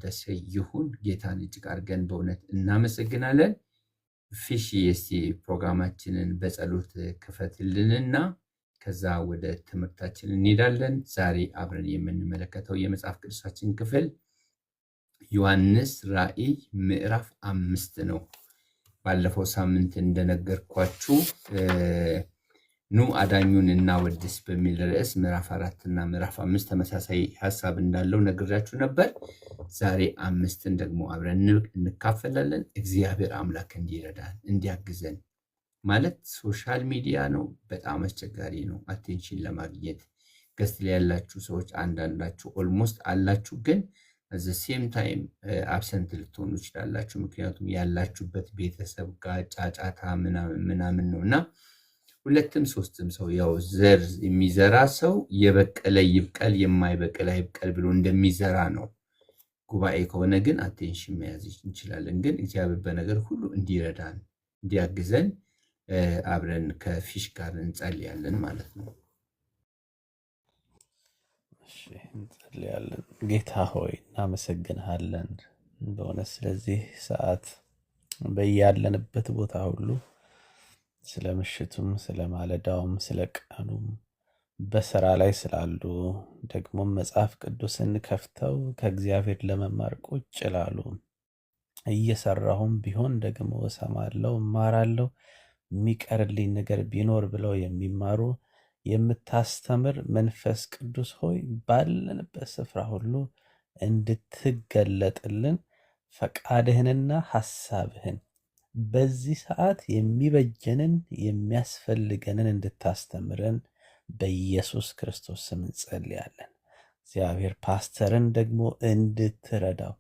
የተቀደሰ ይሁን። ጌታን እጅግ አድርገን በእውነት እናመሰግናለን። ፊሽ እስቲ ፕሮግራማችንን በጸሎት ክፈትልንና ከዛ ወደ ትምህርታችን እንሄዳለን። ዛሬ አብረን የምንመለከተው የመጽሐፍ ቅዱሳችን ክፍል ዮሐንስ ራእይ ምዕራፍ 5 ነው። ባለፈው ሳምንት እንደነገርኳችሁ ኑ አዳኙን እናወድስ በሚል ርዕስ ምዕራፍ 4 እና ምዕራፍ 5 ተመሳሳይ ሐሳብ እንዳለው ነግራችሁ ነበር። ዛሬ 5ን ደግሞ አብረን እንካፈላለን። እግዚአብሔር አምላክ እንዲረዳን እንዲያግዘን። ማለት ሶሻል ሚዲያ ነው፣ በጣም አስቸጋሪ ነው አቴንሽን ለማግኘት። ገስት ላይ ያላችሁ ሰዎች አንዳንዳችሁ ኦልሞስት አላችሁ፣ ግን at the same time አብሰንት ልትሆኑ ይችላላችሁ። ምክንያቱም ያላችሁበት ቤተሰብ ጋር ጫጫታ ምናምን ነውና ሁለትም ሶስትም ሰው ያው ዘር የሚዘራ ሰው የበቀለ ይብቀል የማይበቀል አይብቀል ብሎ እንደሚዘራ ነው። ጉባኤ ከሆነ ግን አቴንሽን መያዝ እንችላለን። ግን እግዚአብሔር በነገር ሁሉ እንዲረዳን እንዲያግዘን አብረን ከፊሽ ጋር እንጸልያለን ማለት ነው። እሺ እንጸልያለን። ጌታ ሆይ እናመሰግንሃለን በእውነት ስለዚህ ሰዓት በያለንበት ቦታ ሁሉ ስለ ምሽቱም ስለ ማለዳውም ስለ ቀኑም በስራ ላይ ስላሉ ደግሞ መጽሐፍ ቅዱስን ከፍተው ከእግዚአብሔር ለመማር ቁጭ ላሉ እየሰራሁም ቢሆን ደግሞ እሰማለሁ እማራለሁ የሚቀርልኝ ነገር ቢኖር ብለው የሚማሩ የምታስተምር መንፈስ ቅዱስ ሆይ ባለንበት ስፍራ ሁሉ እንድትገለጥልን ፈቃድህንና ሐሳብህን በዚህ ሰዓት የሚበጀንን የሚያስፈልገንን እንድታስተምረን በኢየሱስ ክርስቶስ ስም እንጸልያለን። እግዚአብሔር ፓስተርን ደግሞ እንድትረዳው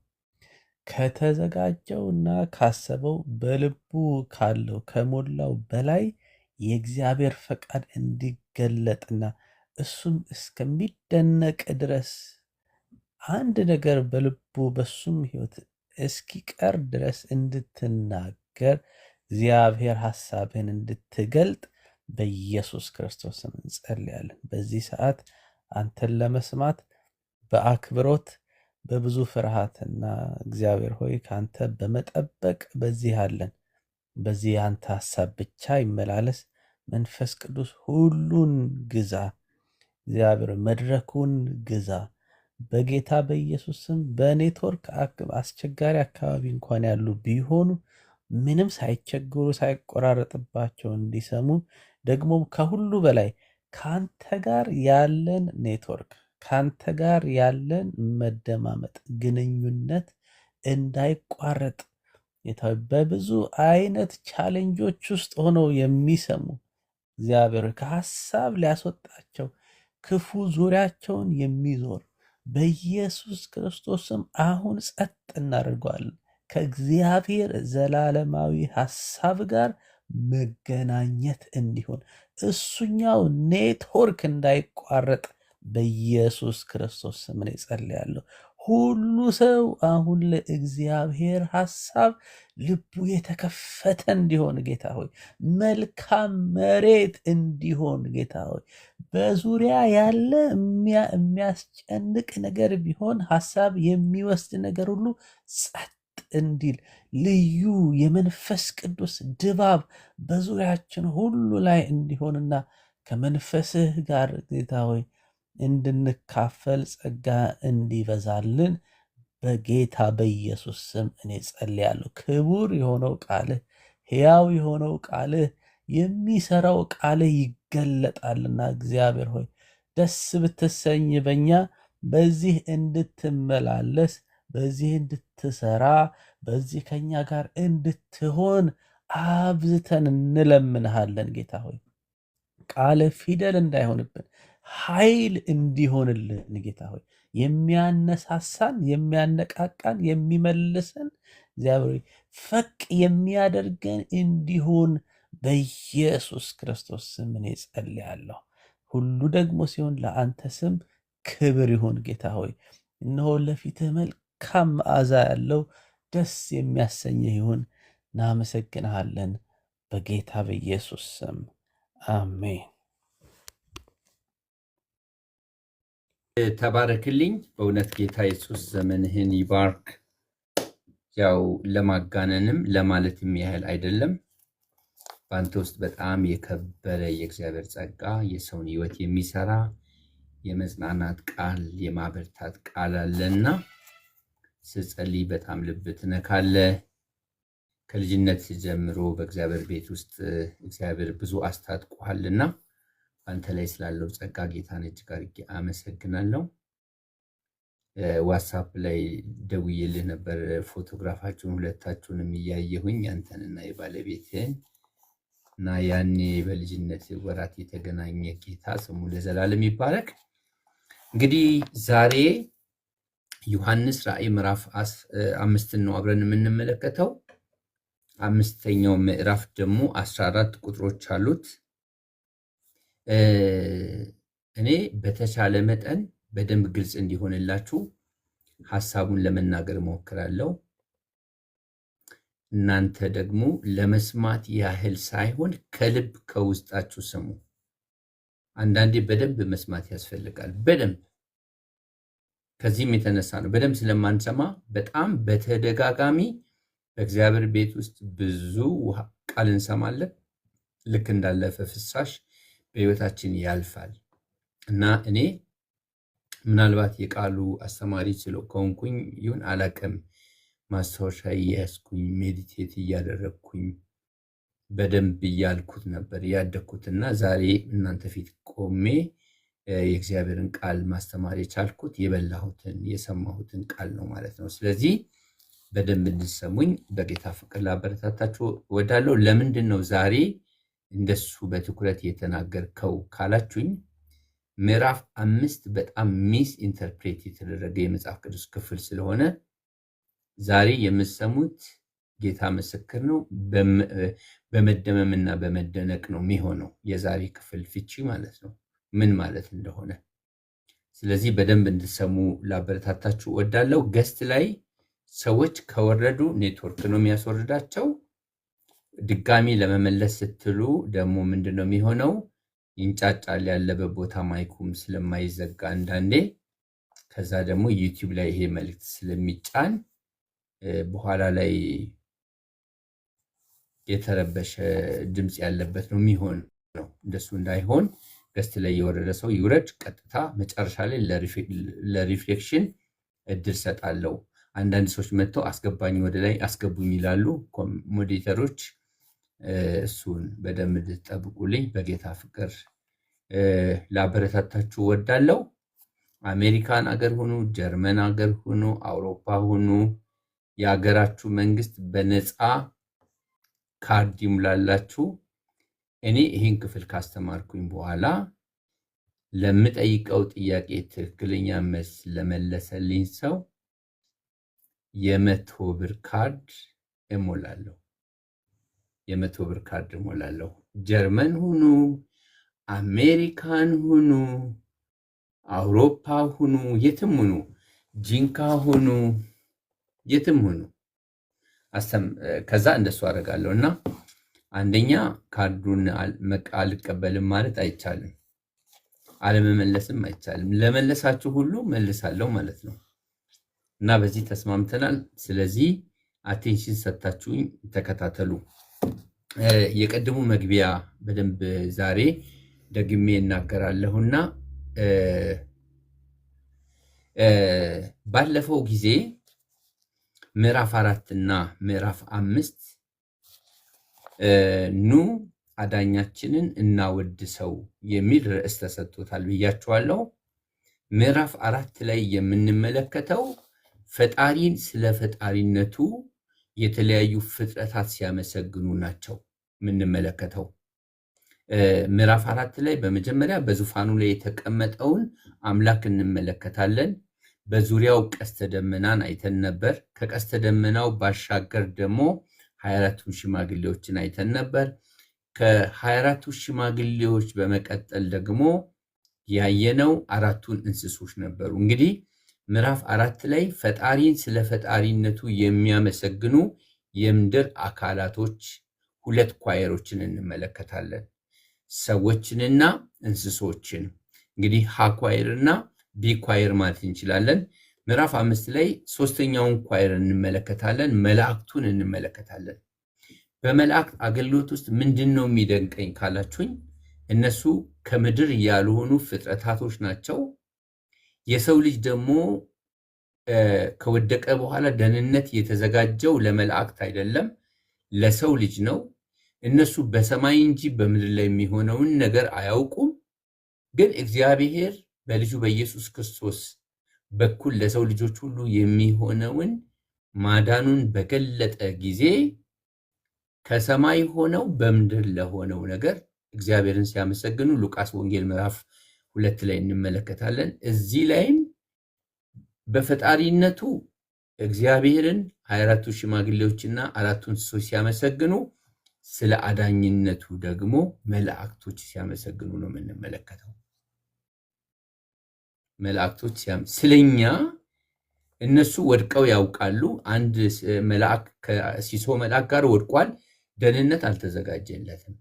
ከተዘጋጀውና ካሰበው በልቡ ካለው ከሞላው በላይ የእግዚአብሔር ፈቃድ እንዲገለጥና እሱም እስከሚደነቅ ድረስ አንድ ነገር በልቡ በሱም ሕይወት እስኪቀር ድረስ እንድትናገር እግዚአብሔር ሐሳብህን እንድትገልጥ በኢየሱስ ክርስቶስ ስም እንጸልያለን። በዚህ ሰዓት አንተን ለመስማት በአክብሮት በብዙ ፍርሃትና እግዚአብሔር ሆይ ካንተ በመጠበቅ በዚህ አለን። በዚህ አንተ ሐሳብ ብቻ ይመላለስ። መንፈስ ቅዱስ ሁሉን ግዛ። እግዚአብሔር መድረኩን ግዛ። በጌታ በኢየሱስ ስም በኔትወርክ አስቸጋሪ አካባቢ እንኳን ያሉ ቢሆኑ ምንም ሳይቸገሩ ሳይቆራረጥባቸው እንዲሰሙ ደግሞ ከሁሉ በላይ ካንተ ጋር ያለን ኔትወርክ ካንተ ጋር ያለን መደማመጥ ግንኙነት እንዳይቋረጥ በብዙ አይነት ቻሌንጆች ውስጥ ሆነው የሚሰሙ እግዚአብሔር ከሐሳብ ሊያስወጣቸው ክፉ ዙሪያቸውን የሚዞር በኢየሱስ ክርስቶስም አሁን ጸጥ እናደርገዋለን። ከእግዚአብሔር ዘላለማዊ ሐሳብ ጋር መገናኘት እንዲሆን እሱኛው ኔትወርክ እንዳይቋረጥ በኢየሱስ ክርስቶስ ስም እኔ ጸልያለሁ። ሁሉ ሰው አሁን ለእግዚአብሔር ሐሳብ ልቡ የተከፈተ እንዲሆን ጌታ ሆይ መልካም መሬት እንዲሆን ጌታ ሆይ በዙሪያ ያለ የሚያስጨንቅ ነገር ቢሆን ሐሳብ የሚወስድ ነገር ሁሉ ጸጥ እንዲል ልዩ የመንፈስ ቅዱስ ድባብ በዙሪያችን ሁሉ ላይ እንዲሆንና ከመንፈስህ ጋር ጌታ ሆይ እንድንካፈል ጸጋ እንዲበዛልን በጌታ በኢየሱስ ስም እኔ ጸልያለሁ። ክቡር የሆነው ቃልህ ሕያው የሆነው ቃልህ የሚሰራው ቃልህ ይገለጣልና እግዚአብሔር ሆይ ደስ ብትሰኝ በእኛ በዚህ እንድትመላለስ በዚህ እንድትሰራ በዚህ ከኛ ጋር እንድትሆን አብዝተን እንለምንሃለን። ጌታ ሆይ ቃል ፊደል እንዳይሆንብን ኃይል እንዲሆንልን ጌታ ሆይ የሚያነሳሳን የሚያነቃቃን የሚመልሰን እግዚአብሔር ፈቅ የሚያደርገን እንዲሆን በኢየሱስ ክርስቶስ ስም እኔ ጸልያለሁ። ሁሉ ደግሞ ሲሆን ለአንተ ስም ክብር ይሁን። ጌታ ሆይ እነሆ ለፊትህ መልካም መዓዛ ያለው ደስ የሚያሰኝህ ይሁን። እናመሰግንሃለን በጌታ በኢየሱስ ስም አሜን። ተባረክልኝ። በእውነት ጌታ ኢየሱስ ዘመንህን ይባርክ። ያው ለማጋነንም ለማለትም ያህል አይደለም። በአንተ ውስጥ በጣም የከበረ የእግዚአብሔር ጸጋ የሰውን ሕይወት የሚሰራ የመጽናናት ቃል የማበርታት ቃል አለና ስጸልይ በጣም ልብ ትነካለህ። ከልጅነት ጀምሮ በእግዚአብሔር ቤት ውስጥ እግዚአብሔር ብዙ አስታጥቆሃልና በአንተ ላይ ስላለው ጸጋ ጌታን እጅግ አድርጌ አመሰግናለሁ። ዋትስአፕ ላይ ደውዬልህ ነበር። ፎቶግራፋችሁን ሁለታችሁንም እያየሁኝ አንተንና የባለቤትህን እና ያኔ በልጅነት ወራት የተገናኘ ጌታ ስሙ ለዘላለም ይባረክ። እንግዲህ ዛሬ ዮሐንስ ራእይ ምዕራፍ 5 ነው አብረን የምንመለከተው። 5ኛው ምዕራፍ ደግሞ 14 ቁጥሮች አሉት። እኔ በተቻለ መጠን በደንብ ግልጽ እንዲሆንላችሁ ሐሳቡን ለመናገር እሞክራለሁ። እናንተ ደግሞ ለመስማት ያህል ሳይሆን ከልብ ከውስጣችሁ ስሙ። አንዳንዴ በደንብ መስማት ያስፈልጋል። በደንብ ከዚህም የተነሳ ነው በደንብ ስለማንሰማ በጣም በተደጋጋሚ በእግዚአብሔር ቤት ውስጥ ብዙ ቃል እንሰማለን። ልክ እንዳለፈ ፍሳሽ በሕይወታችን ያልፋል እና እኔ ምናልባት የቃሉ አስተማሪ ስለሆንኩኝ ይሁን አላቅም፣ ማስታወሻ እያያዝኩኝ ሜዲቴት እያደረግኩኝ በደንብ እያልኩት ነበር ያደግኩትና ዛሬ እናንተ ፊት ቆሜ የእግዚአብሔርን ቃል ማስተማር የቻልኩት የበላሁትን የሰማሁትን ቃል ነው ማለት ነው። ስለዚህ በደንብ እንድሰሙኝ በጌታ ፍቅር ላበረታታችሁ እወዳለሁ። ለምንድን ነው ዛሬ እንደሱ በትኩረት የተናገርከው ካላችሁኝ፣ ምዕራፍ 5 በጣም ሚስ ኢንተርፕሬት የተደረገ የመጽሐፍ ቅዱስ ክፍል ስለሆነ ዛሬ የምሰሙት ጌታ ምስክር ነው በመደመምና በመደነቅ ነው የሚሆነው የዛሬ ክፍል ፍቺ ማለት ነው ምን ማለት እንደሆነ። ስለዚህ በደንብ እንድሰሙ ላበረታታችሁ እወዳለሁ። ገስት ላይ ሰዎች ከወረዱ ኔትወርክ ነው የሚያስወርዳቸው። ድጋሚ ለመመለስ ስትሉ ደግሞ ምንድነው የሚሆነው? ይንጫጫል ያለበት ቦታ ማይኩም ስለማይዘጋ አንዳንዴ። ከዛ ደግሞ ዩቲዩብ ላይ ይሄ መልእክት ስለሚጫን በኋላ ላይ የተረበሸ ድምፅ ያለበት ነው የሚሆን ነው። እንደሱ እንዳይሆን ገስት ላይ የወረደ ሰው ይውረድ። ቀጥታ መጨረሻ ላይ ለሪፍሌክሽን እድል ሰጣለው። አንዳንድ ሰዎች መጥተው አስገባኝ ወደ ላይ አስገቡኝ ይላሉ ሞዴሬተሮች። እሱን በደንብ እንድትጠብቁልኝ በጌታ ፍቅር ላበረታታችሁ ወዳለው። አሜሪካን አገር ሁኑ፣ ጀርመን አገር ሁኑ፣ አውሮፓ ሁኑ፣ የሀገራችሁ መንግስት በነፃ ካርድ ይሙላላችሁ። እኔ ይህን ክፍል ካስተማርኩኝ በኋላ ለምጠይቀው ጥያቄ ትክክለኛ መልስ ለመለሰልኝ ሰው የ100 ብር ካርድ እሞላለሁ። የ100 ብር ካርድ እሞላለሁ። ጀርመን ሁኑ፣ አሜሪካን ሁኑ፣ አውሮፓ ሁኑ፣ የትም ሁኑ፣ ጂንካ ሁኑ፣ የትም ሁኑ ከዛ እንደሱ አደርጋለሁ እና አንደኛ ካርዱን አልቀበልም ማለት አይቻልም፣ አለመመለስም አይቻልም። ለመለሳችሁ ሁሉ መልሳለሁ ማለት ነው እና በዚህ ተስማምተናል። ስለዚህ አቴንሽን ሰጥታችሁኝ ተከታተሉ። የቀድሙ መግቢያ በደንብ ዛሬ ደግሜ እናገራለሁና ባለፈው ጊዜ ምዕራፍ 4 እና ምዕራፍ 5 ኑ አዳኛችንን እናወድሰው የሚል ርዕስ ተሰጥቶታል ብያችኋለሁ። ምዕራፍ 4 ላይ የምንመለከተው ፈጣሪን ስለ ፈጣሪነቱ የተለያዩ ፍጥረታት ሲያመሰግኑ ናቸው የምንመለከተው። ምዕራፍ 4 ላይ በመጀመሪያ በዙፋኑ ላይ የተቀመጠውን አምላክ እንመለከታለን። በዙሪያው ቀስተ ደመናን አይተን ነበር። ከቀስተ ደመናው ባሻገር ደግሞ 24ቱ ሽማግሌዎችን አይተን ነበር። ከ24ቱ ሽማግሌዎች በመቀጠል ደግሞ ያየነው 4ቱን እንስሶች ነበሩ። እንግዲህ ምዕራፍ 4 ላይ ፈጣሪን ስለ ፈጣሪነቱ የሚያመሰግኑ የምድር አካላቶች 2 ኳየሮችን እንመለከታለን፣ ሰዎችንና እንስሶችን። እንግዲህ ሃኳየርና ቢ ኳየር ማለት እንችላለን። ምዕራፍ 5 ላይ ሶስተኛውን ኳየር እንመለከታለን። መላእክቱን እንመለከታለን። በመላእክት አገልግሎት ውስጥ ምንድነው የሚደንቀኝ ካላችሁኝ እነሱ ከምድር ያልሆኑ ፍጥረታቶች ናቸው። የሰው ልጅ ደግሞ ከወደቀ በኋላ ደህንነት የተዘጋጀው ለመላእክት አይደለም ለሰው ልጅ ነው። እነሱ በሰማይ እንጂ በምድር ላይ የሚሆነውን ነገር አያውቁም። ግን እግዚአብሔር በልጁ በኢየሱስ ክርስቶስ በኩል ለሰው ልጆች ሁሉ የሚሆነውን ማዳኑን በገለጠ ጊዜ ከሰማይ ሆነው በምድር ለሆነው ነገር እግዚአብሔርን ሲያመሰግኑ ሉቃስ ወንጌል ምዕራፍ 2 ላይ እንመለከታለን። እዚህ ላይም በፈጣሪነቱ እግዚአብሔርን 24ቱ ሽማግሌዎችና 4ቱ እንስሶች ሲያመሰግኑ ስለ አዳኝነቱ ደግሞ መላእክቶች ሲያመሰግኑ ነው የምንመለከተው። መላእክቶች ስለኛ እነሱ ወድቀው ያውቃሉ። አንድ መልአክ ከሲሶ መልአክ ጋር ወድቋል፣ ደህንነት አልተዘጋጀለትም።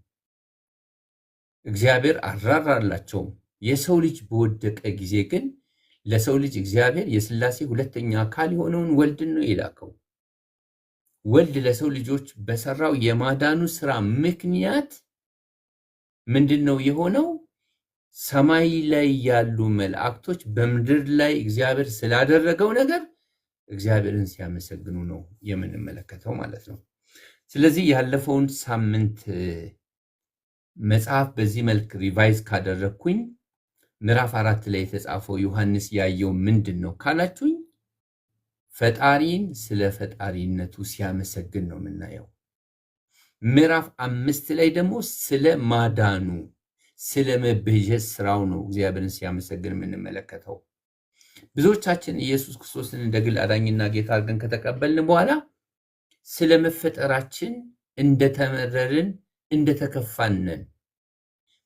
እግዚአብሔር አራራላቸውም። የሰው ልጅ በወደቀ ጊዜ ግን ለሰው ልጅ እግዚአብሔር የሥላሴ ሁለተኛ አካል የሆነውን ወልድን ነው የላከው። ወልድ ለሰው ልጆች በሰራው የማዳኑ ስራ ምክንያት ምንድነው የሆነው? ሰማይ ላይ ያሉ መላእክቶች በምድር ላይ እግዚአብሔር ስላደረገው ነገር እግዚአብሔርን ሲያመሰግኑ ነው የምንመለከተው ማለት ነው። ስለዚህ ያለፈውን ሳምንት መጽሐፍ በዚህ መልክ ሪቫይዝ ካደረግኩኝ ምዕራፍ 4 ላይ የተጻፈው ዮሐንስ ያየው ምንድን ነው ካላችሁኝ ፈጣሪን ስለ ፈጣሪነቱ ሲያመሰግን ነው የምናየው። ምዕራፍ 5 ላይ ደግሞ ስለ ማዳኑ ስለ መቤዠት ስራው ነው እግዚአብሔርን ሲያመሰግን የምንመለከተው። ብዙዎቻችን ኢየሱስ ክርስቶስን እንደ ግል አዳኝና ጌታ አድርገን ከተቀበልን በኋላ ስለ መፈጠራችን እንደተመረርን እንደተከፋንን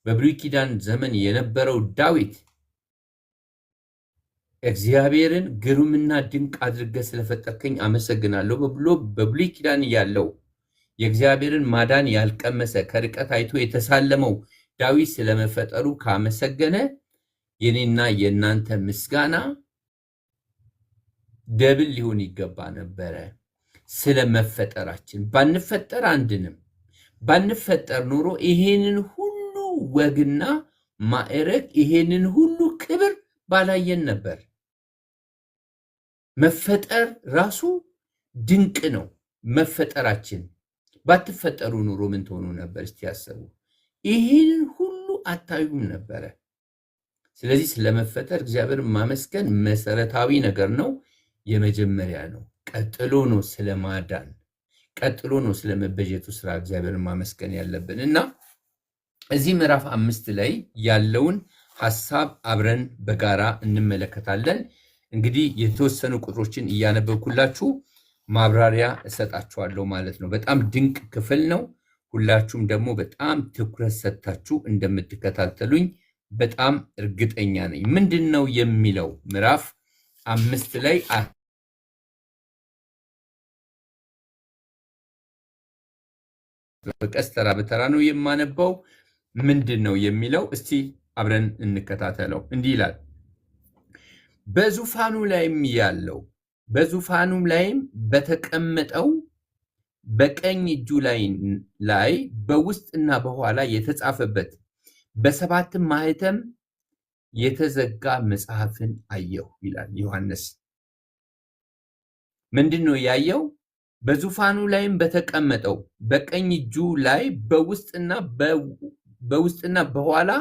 በብሉይ ኪዳን ዘመን የነበረው ዳዊት እግዚአብሔርን ግሩምና ድንቅ አድርገህ ስለፈጠርከኝ አመሰግናለሁ ብሎ በብሉይ ኪዳን ያለው የእግዚአብሔርን ማዳን ያልቀመሰ ከርቀት አይቶ የተሳለመው ዳዊት ስለመፈጠሩ ካመሰገነ የኔና የናንተ ምስጋና ደብል ሊሆን ይገባ ነበረ። ስለመፈጠራችን ባንፈጠር አንድንም ባንፈጠር ኖሮ ይሄንን ሁሉ ወግና ማዕረግ ይሄንን ሁሉ ክብር ባላየን ነበር። መፈጠር ራሱ ድንቅ ነው። መፈጠራችን ባትፈጠሩ ኖሮ ምን ትሆኑ ነበር? እስቲ ያሰቡ። ይሄንን ሁሉ አታዩም ነበረ። ስለዚህ ስለመፈጠር እግዚአብሔርን ማመስገን መሰረታዊ ነገር ነው፣ የመጀመሪያ ነው። ቀጥሎ ነው ስለማዳን፣ ቀጥሎ ነው ስለመበጀቱ ስራ እግዚአብሔርን ማመስገን ያለብን እና እዚህ ምዕራፍ 5 ላይ ያለውን ሐሳብ አብረን በጋራ እንመለከታለን። እንግዲህ የተወሰኑ ቁጥሮችን እያነበብኩላችሁ ማብራሪያ እሰጣችኋለሁ ማለት ነው። በጣም ድንቅ ክፍል ነው። ሁላችሁም ደግሞ በጣም ትኩረት ሰጥታችሁ እንደምትከታተሉኝ በጣም እርግጠኛ ነኝ። ምንድነው የሚለው ምዕራፍ 5 ላይ በቀስ ተራ በተራ ነው የማነበው። ምንድነው የሚለው? እስቲ አብረን እንከታተለው። እንዲህ ይላል፣ በዙፋኑ ላይም በተቀመጠው በቀኝ እጁ ላይ በውስጥና በኋላ የተጻፈበት በ7 ማኅተም የተዘጋ መጽሐፍን አየሁ ይላል ዮሐንስ። ምንድነው ያየው? በዙፋኑ ላይም በተቀመጠው በቀኝ እጁ ላይ በውስጥና በኋላ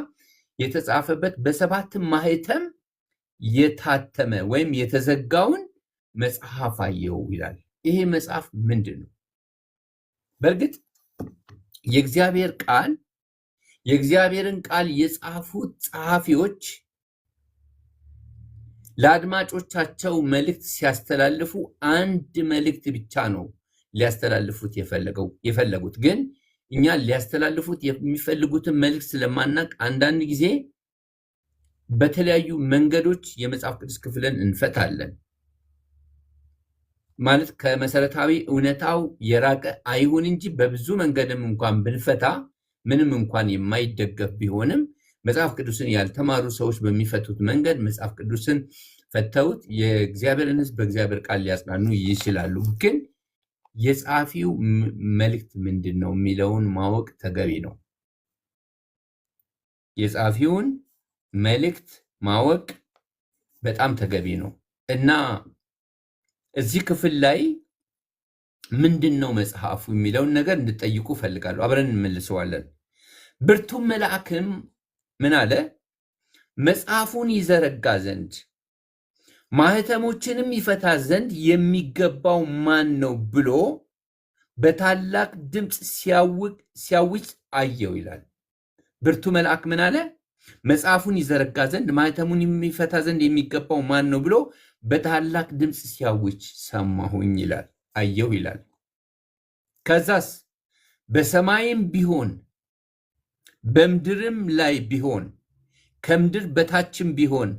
የተጻፈበት በ7 ማኅተም የታተመ ወይም የተዘጋውን መጽሐፍ አየሁ ይላል። ይሄ መጽሐፍ ምንድን ነው? በእርግጥ የእግዚአብሔርን ቃል የጻፉት ጸሐፊዎች ለአድማጮቻቸው መልእክት ሲያስተላልፉ አንድ መልእክት ብቻ ነው ሊያስተላልፉት የፈለጉት። ግን እኛ ሊያስተላልፉት የሚፈልጉትን መልእክት ስለማናቅ አንዳንድ ጊዜ በተለያዩ መንገዶች የመጽሐፍ ቅዱስ ክፍልን እንፈታለን። ማለት ከመሰረታዊ እውነታው የራቀ አይሁን እንጂ በብዙ መንገድም እንኳን ብንፈታ ምንም እንኳን የማይደገፍ ቢሆንም መጽሐፍ ቅዱስን ያልተማሩ ሰዎች በሚፈቱት መንገድ መጽሐፍ ቅዱስን ፈተውት የእግዚአብሔርን ሕዝብ በእግዚአብሔር ቃል ሊያጽናኑ ይችላሉ። ግን የጸሐፊው መልእክት ምንድን ነው የሚለውን ማወቅ ተገቢ ነው። የጸሐፊውን መልእክት ማወቅ በጣም ተገቢ ነው እና እዚህ ክፍል ላይ ምንድን ነው መጽሐፉ የሚለውን ነገር እንድጠይቁ ፈልጋለሁ። አብረን እንመልሰዋለን። ብርቱ መልአክም ምን አለ? መጽሐፉን ይዘረጋ ዘንድ ማኅተሞችንም ይፈታ ዘንድ የሚገባው ማን ነው ብሎ በታላቅ ድምፅ ሲያውጅ አየው ይላል። ብርቱ መልአክ ምን አለ? መጽሐፉን ይዘረጋ ዘንድ ማኅተሙን የሚፈታ ዘንድ የሚገባው ማን ነው ብሎ በታላቅ ድምፅ ሲያውጅ ሰማሁኝ ይላል፣ አየው ይላል። ከዛስ በሰማይም ቢሆን በምድርም ላይ ቢሆን ከምድር በታችም ቢሆን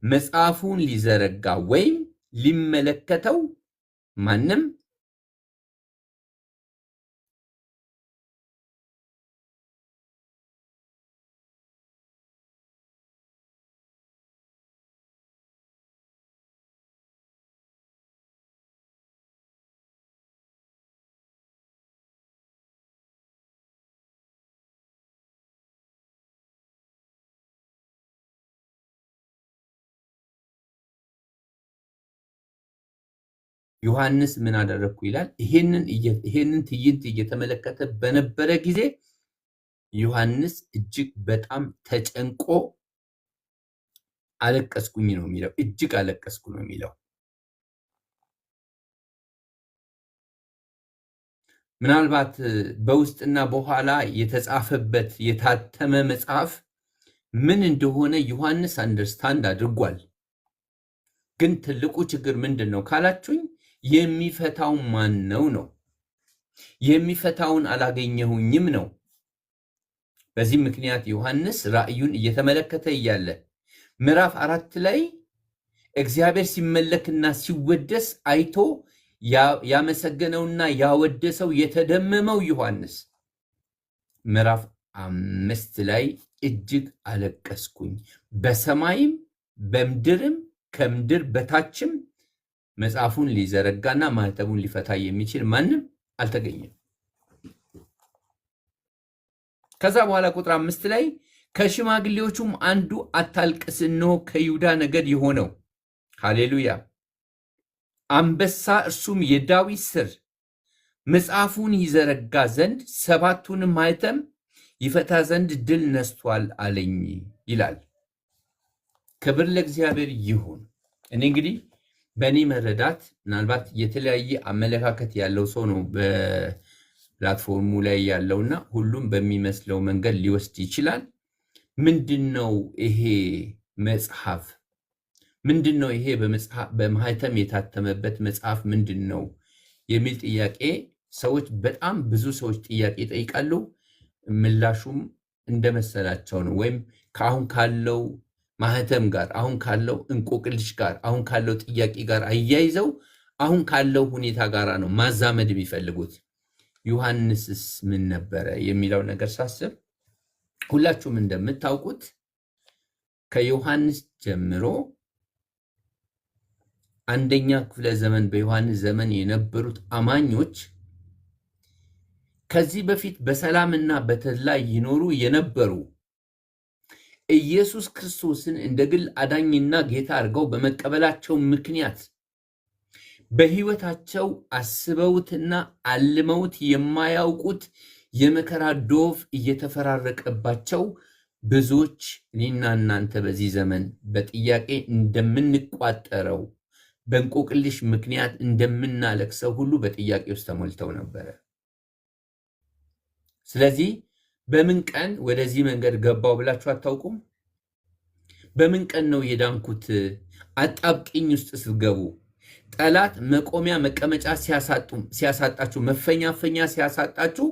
መጽሐፉን ሊዘረጋ ወይም ሊመለከተው ማንም ዮሐንስ ምን አደረግኩ ይላል። ይሄንን ትዕይንት እየተመለከተ በነበረ ጊዜ ዮሐንስ እጅግ በጣም ተጨንቆ አለቀስኩኝ ነው የሚለው። እጅግ አለቀስኩ ነው የሚለው። ምናልባት በውስጥና በኋላ የተጻፈበት የታተመ መጽሐፍ ምን እንደሆነ ዮሐንስ አንደርስታንድ አድርጓል። ግን ትልቁ ችግር ምንድን ነው ካላችሁኝ፣ የሚፈታው ማን ነው ነው። የሚፈታውን አላገኘሁኝም ነው። በዚህ ምክንያት ዮሐንስ ራእዩን እየተመለከተ እያለ ምዕራፍ 4 ላይ እግዚአብሔር ሲመለክና ሲወደስ አይቶ ያመሰገነውና ያወደሰው የተደመመው ዮሐንስ ምዕራፍ 5 ላይ እጅግ አለቀስኩኝ፣ በሰማይም በምድርም ከምድር በታችም መጽሐፉን ሊዘረጋና ማኅተሙን ሊፈታ የሚችል ማንም አልተገኘም። ከዛ በኋላ ቁጥር 5 ላይ ከሽማግሌዎቹም አንዱ አታልቅስ፣ እነሆ ከይሁዳ ነገድ የሆነው ሃሌሉያ አንበሳ እርሱም የዳዊት ሥር መጽሐፉን ይዘረጋ ዘንድ ሰባቱንም ማኅተም ይፈታ ዘንድ ድል ነስቷል አለኝ ይላል። ክብር ለእግዚአብሔር ይሁን። እኔ እንግዲህ በእኔ መረዳት ምናልባት የተለያየ አመለካከት ያለው ሰው ነው በፕላትፎርሙ ላይ ያለውና ሁሉም በሚመስለው መንገድ ሊወስድ ይችላል። ምንድን ነው ይሄ መጽሐፍ? ምንድን ነው ይሄ በማኅተም የታተመበት መጽሐፍ ምንድን ነው የሚል ጥያቄ ሰዎች በጣም ብዙ ሰዎች ጥያቄ ይጠይቃሉ። ምላሹም እንደመሰላቸው ነው። ወይም ከአሁን ካለው ማኅተም ጋር፣ አሁን ካለው እንቆቅልሽ ጋር፣ አሁን ካለው ጥያቄ ጋር አያይዘው አሁን ካለው ሁኔታ ጋር ነው ማዛመድ የሚፈልጉት። ዮሐንስስ ምን ነበረ የሚለው ነገር ሳስብ ሁላችሁም እንደምታውቁት ከዮሐንስ ጀምሮ አንደኛ ክፍለ ዘመን በዮሐንስ ዘመን የነበሩት አማኞች ከዚህ በፊት በሰላምና በተድላ ይኖሩ የነበሩ ኢየሱስ ክርስቶስን እንደ ግል አዳኝና ጌታ አድርገው በመቀበላቸው ምክንያት በሕይወታቸው አስበውትና አልመውት የማያውቁት የመከራ ዶፍ እየተፈራረቀባቸው ብዙዎች እኔና እናንተ በዚህ ዘመን በጥያቄ እንደምንቋጠረው በእንቆቅልሽ ምክንያት እንደምናለቅሰው ሁሉ በጥያቄ ውስጥ ተሞልተው ነበረ። ስለዚህ በምን ቀን ወደዚህ መንገድ ገባው ብላችሁ አታውቁም? በምን ቀን ነው የዳንኩት? አጣብቂኝ ውስጥ ስትገቡ፣ ጠላት መቆሚያ መቀመጫ ሲያሳጣችሁ፣ መፈኛፈኛ ሲያሳጣችሁ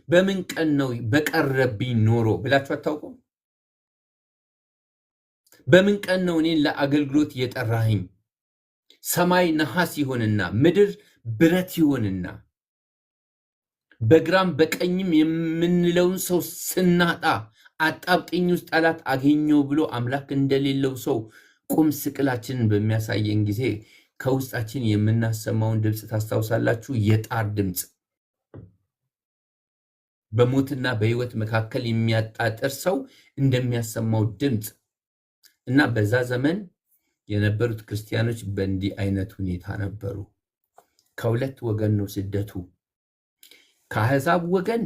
በምን ቀን ነው በቀረብኝ ኖሮ ብላችሁ አታውቁም? በምን ቀን ነው እኔን ለአገልግሎት የጠራኸኝ? ሰማይ ነሐስ ይሆንና ምድር ብረት ይሆንና በግራም በቀኝም የምንለውን ሰው ስናጣ አጣብቂኝ ውስጥ ጠላት አገኘው ብሎ አምላክ እንደሌለው ሰው ቁም ስቅላችንን በሚያሳየን ጊዜ ከውስጣችን የምናሰማውን ድምፅ ታስታውሳላችሁ? የጣር ድምፅ፣ በሞትና በሕይወት መካከል የሚያጣጥር ሰው እንደሚያሰማው ድምፅ እና በዛ ዘመን የነበሩት ክርስቲያኖች በእንዲህ አይነት ሁኔታ ነበሩ። ከሁለት ወገን ነው ስደቱ። ከአሕዛብ ወገን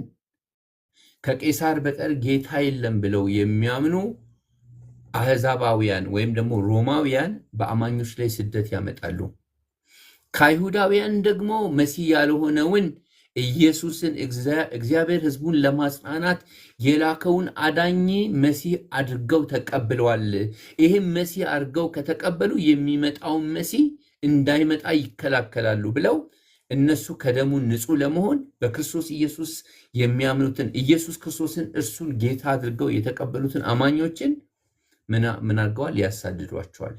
ከቄሳር በቀር ጌታ የለም ብለው የሚያምኑ አሕዛባውያን ወይም ደግሞ ሮማውያን በአማኞች ላይ ስደት ያመጣሉ። ከአይሁዳውያን ደግሞ መሲህ ያልሆነውን ኢየሱስን እግዚአብሔር ሕዝቡን ለማጽናናት የላከውን አዳኝ መሲህ አድርገው ተቀብለዋል። ይህም መሲህ አድርገው ከተቀበሉ የሚመጣውን መሲህ እንዳይመጣ ይከላከላሉ ብለው እነሱ ከደሙ ንጹሕ ለመሆን በክርስቶስ ኢየሱስ የሚያምኑትን ኢየሱስ ክርስቶስን እርሱን ጌታ አድርገው የተቀበሉትን አማኞችን ምን አድርገዋል? ያሳድዷቸዋል።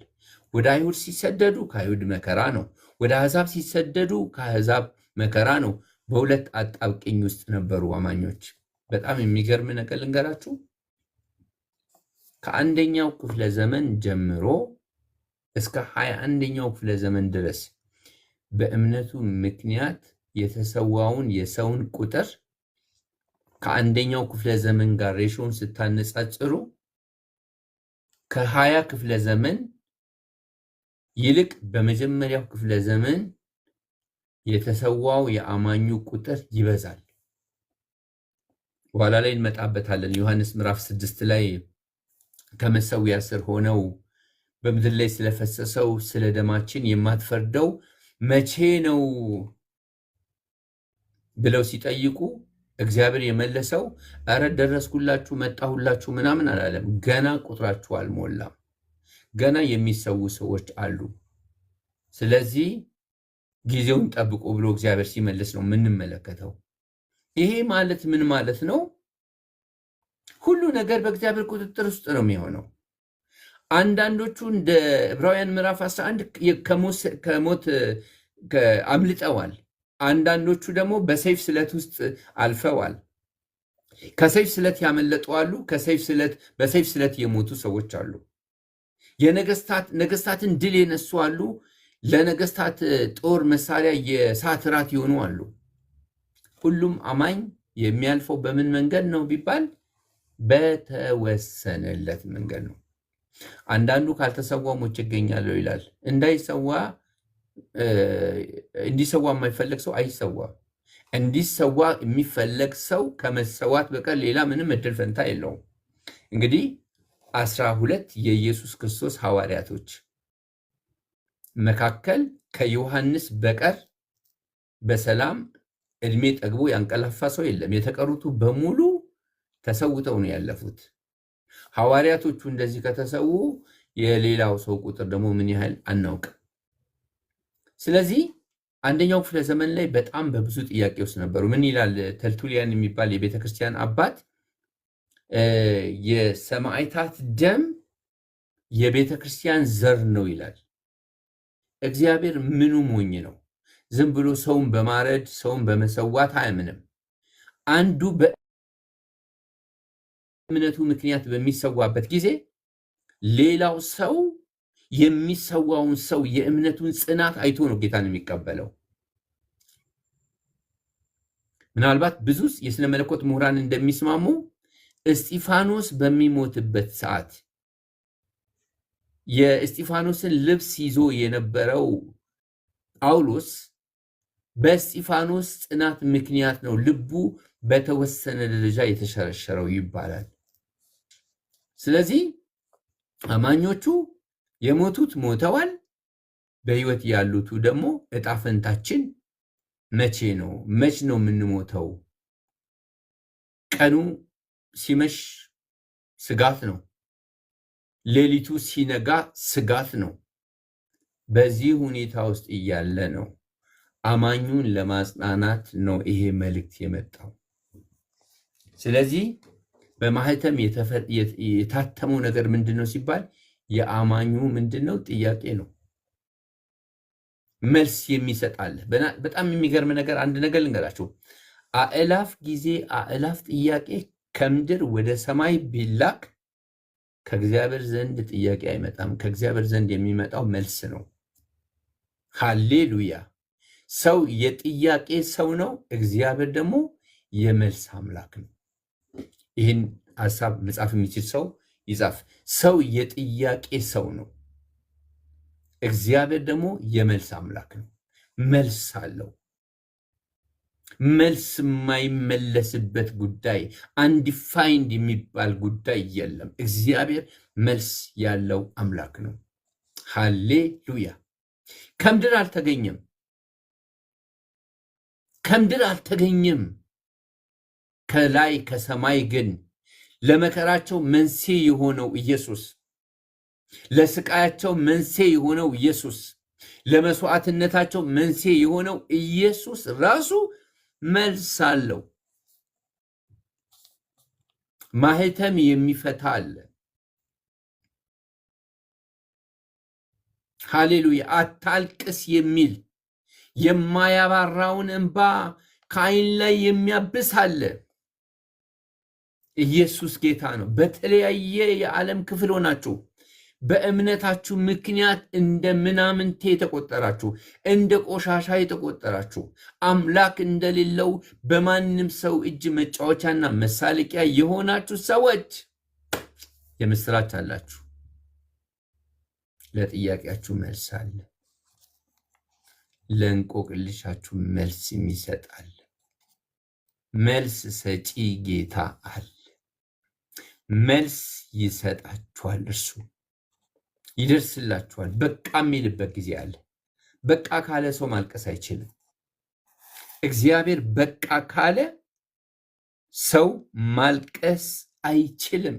ወደ አይሁድ ሲሰደዱ ከአይሁድ መከራ ነው። ወደ አሕዛብ ሲሰደዱ ከአሕዛብ መከራ ነው። በሁለት አጣብቅኝ ውስጥ ነበሩ አማኞች። በጣም የሚገርም ነገር ልንገራችሁ። ከአንደኛው ክፍለ ዘመን ጀምሮ እስከ 21ኛው ክፍለ ዘመን ድረስ በእምነቱ ምክንያት የተሰዋውን የሰውን ቁጥር ከአንደኛው ክፍለ ዘመን ጋር ሬሾን ስታነጻጽሩ ከ20 ክፍለ ዘመን ይልቅ በመጀመሪያው ክፍለ ዘመን የተሰዋው የአማኙ ቁጥር ይበዛል። በኋላ ላይ እንመጣበታለን። ዮሐንስ ምዕራፍ 6 ላይ ከመሰዊያ ስር ሆነው በምድር ላይ ስለፈሰሰው ስለ ደማችን የማትፈርደው መቼ ነው ብለው ሲጠይቁ እግዚአብሔር የመለሰው እረ ደረስኩላችሁ፣ መጣሁላችሁ ምናምን አላለም። ገና ቁጥራችሁ አልሞላም፣ ገና የሚሰዉ ሰዎች አሉ። ስለዚህ ጊዜውን ጠብቁ ብሎ እግዚአብሔር ሲመልስ ነው የምንመለከተው። ይሄ ማለት ምን ማለት ነው? ሁሉ ነገር በእግዚአብሔር ቁጥጥር ውስጥ ነው የሚሆነው። አንዳንዶቹ እንደ ዕብራውያን ምዕራፍ 11 ከሞት አምልጠዋል። አንዳንዶቹ ደግሞ በሰይፍ ስለት ውስጥ አልፈዋል። ከሰይፍ ስለት ያመለጡ አሉ። በሰይፍ ስለት የሞቱ ሰዎች አሉ። ነገስታትን ድል የነሱ አሉ። ለነገስታት ጦር መሳሪያ የእሳት ራት የሆኑ አሉ። ሁሉም አማኝ የሚያልፈው በምን መንገድ ነው ቢባል በተወሰነለት መንገድ ነው። አንዳንዱ ካልተሰዋ ሞቼ እገኛለሁ ይላል። እንዲሰዋ የማይፈለግ ሰው አይሰዋም። እንዲሰዋ የሚፈለግ ሰው ከመሰዋት በቀር ሌላ ምንም እድል ፈንታ የለውም። እንግዲህ 12 የኢየሱስ ክርስቶስ ሐዋርያቶች መካከል ከዮሐንስ በቀር በሰላም እድሜ ጠግቦ ያንቀላፋ ሰው የለም። የተቀሩቱ በሙሉ ተሰውተው ነው ያለፉት። ሐዋርያቶቹ እንደዚህ ከተሰዉ የሌላው ሰው ቁጥር ደግሞ ምን ያህል አናውቅም። ስለዚህ አንደኛው ክፍለ ዘመን ላይ በጣም በብዙ ጥያቄ ውስጥ ነበሩ። ምን ይላል ተርቱሊያን የሚባል የቤተክርስቲያን አባት? የሰማዕታት ደም የቤተክርስቲያን ዘር ነው ይላል። እግዚአብሔር ምኑ ሞኝ ነው? ዝም ብሎ ሰውን በማረድ ሰውን በመሰዋት አያምንም። አንዱ በእምነቱ ምክንያት በሚሰዋበት ጊዜ ሌላው ሰው የሚሰዋውን ሰው የእምነቱን ጽናት አይቶ ነው ጌታን የሚቀበለው። ምናልባት ብዙ የስነ መለኮት ምሁራን እንደሚስማሙ እስጢፋኖስ በሚሞትበት ሰዓት የእስጢፋኖስን ልብስ ይዞ የነበረው ጳውሎስ በእስጢፋኖስ ጽናት ምክንያት ነው ልቡ በተወሰነ ደረጃ የተሸረሸረው ይባላል። ስለዚህ አማኞቹ የሞቱት ሞተዋል። በሕይወት ያሉቱ ደግሞ ዕጣ ፈንታችን መቼ ነው የምንሞተው? ቀኑ ሲመሽ ስጋት ነው። ሌሊቱ ሲነጋ ስጋት ነው። በዚህ ሁኔታ ውስጥ እያለ ነው አማኙን ለማጽናናት ነው ይሄ መልእክት የመጣው። ስለዚህ በማህተም የታተመው ነገር ምንድነው ሲባል የአማኙ ምንድነው ጥያቄ ነው። መልስ የሚሰጣል። በጣም የሚገርም ነገር አንድ ነገር ልንገራችሁ። አእላፍ ጊዜ አእላፍ ጥያቄ ከምድር ወደ ሰማይ ቢላክ ከእግዚአብሔር ዘንድ ጥያቄ አይመጣም። ከእግዚአብሔር ዘንድ የሚመጣው መልስ ነው። ሃሌሉያ። ሰው የጥያቄ ሰው ነው፣ እግዚአብሔር ደግሞ የመልስ አምላክ ነው። ይህን ሐሳብ መጻፍ የሚችል ሰው ይጻፍ። ሰው የጥያቄ ሰው ነው፣ እግዚአብሔር ደግሞ የመልስ አምላክ ነው። መልስ አለው። መልስ የማይመለስበት ጉዳይ፣ አንዲፋይንድ የሚባል ጉዳይ የለም። እግዚአብሔር መልስ ያለው አምላክ ነው። ሃሌሉያ። ከምድር አልተገኘም፣ ከምድር አልተገኘም። ከላይ ከሰማይ ግን ለመከራቸው መንስኤ የሆነው ኢየሱስ፣ ለስቃያቸው መንስኤ የሆነው ኢየሱስ፣ ለመስዋዕትነታቸው መንስኤ የሆነው ኢየሱስ ራሱ መልስ አለው። ማህተም የሚፈታ አለ። ሃሌሉያ። አታልቅስ የሚል የማያባራውን እንባ ከዓይን ላይ የሚያብስ አለ። ኢየሱስ ጌታ ነው። በተለያየ የዓለም ክፍል ሆናችሁ በእምነታችሁ ምክንያት እንደ ምናምንቴ የተቆጠራችሁ፣ እንደ ቆሻሻ የተቆጠራችሁ፣ አምላክ እንደሌለው በማንም ሰው እጅ መጫወቻና መሳለቂያ የሆናችሁ ሰዎች የምስራች አላችሁ። ለጥያቄያችሁ መልስ አለ። ለእንቆቅልሻችሁ መልስ የሚሰጣል። መልስ ሰጪ ጌታ አለ። መልስ ይሰጣችኋል። እርሱ ይደርስላችኋል። በቃ የሚልበት ጊዜ አለ። በቃ ካለ ሰው ማልቀስ አይችልም። እግዚአብሔር በቃ ካለ ሰው ማልቀስ አይችልም።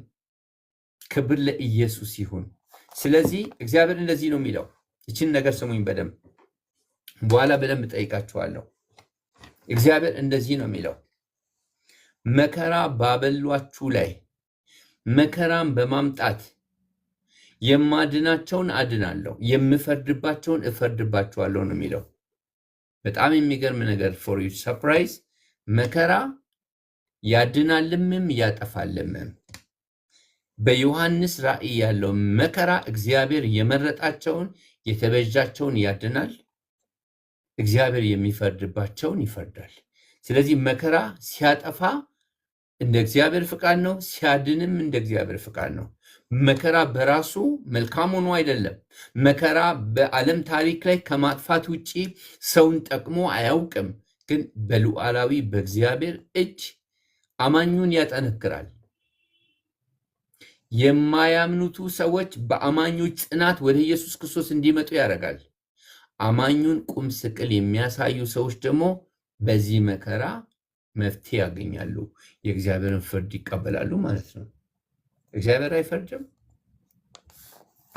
ክብር ለኢየሱስ ይሁን። ስለዚህ እግዚአብሔር እንደዚህ ነው የሚለው። ይችን ነገር ስሙኝ በደንብ፣ በኋላ በደንብ ጠይቃችኋለሁ። እግዚአብሔር እንደዚህ ነው የሚለው፣ መከራ ባበሏችሁ ላይ መከራን በማምጣት የማድናቸውን አድናለሁ፣ የምፈርድባቸውን እፈርድባቸዋለሁ ነው የሚለው። በጣም የሚገርም ነገር ፎር ዩ ሰርፕራይዝ፣ መከራ ያድናልምም ያጠፋልምም። በዮሐንስ ራእይ ያለው መከራ እግዚአብሔር የመረጣቸውን የተበጃቸውን ያድናል፣ እግዚአብሔር የሚፈርድባቸውን ይፈርዳል። ስለዚህ መከራ ሲያጠፋ እንደ እግዚአብሔር ፍቃድ ነው፣ ሲያድንም እንደ እግዚአብሔር ፍቃድ ነው። መከራ በራሱ መልካም ሆኖ አይደለም። መከራ በዓለም ታሪክ ላይ ከማጥፋት ውጪ ሰውን ጠቅሞ አያውቅም። ግን በሉዓላዊ በእግዚአብሔር እጅ አማኙን ያጠነክራል። የማያምኑቱ ሰዎች በአማኞች ጽናት ወደ ኢየሱስ ክርስቶስ እንዲመጡ ያደርጋል። አማኙን ቁም ስቅል የሚያሳዩ ሰዎች ደግሞ በዚህ መከራ መፍትሄ ያገኛሉ፣ የእግዚአብሔርን ፍርድ ይቀበላሉ ማለት ነው። እግዚአብሔር አይፈርድም።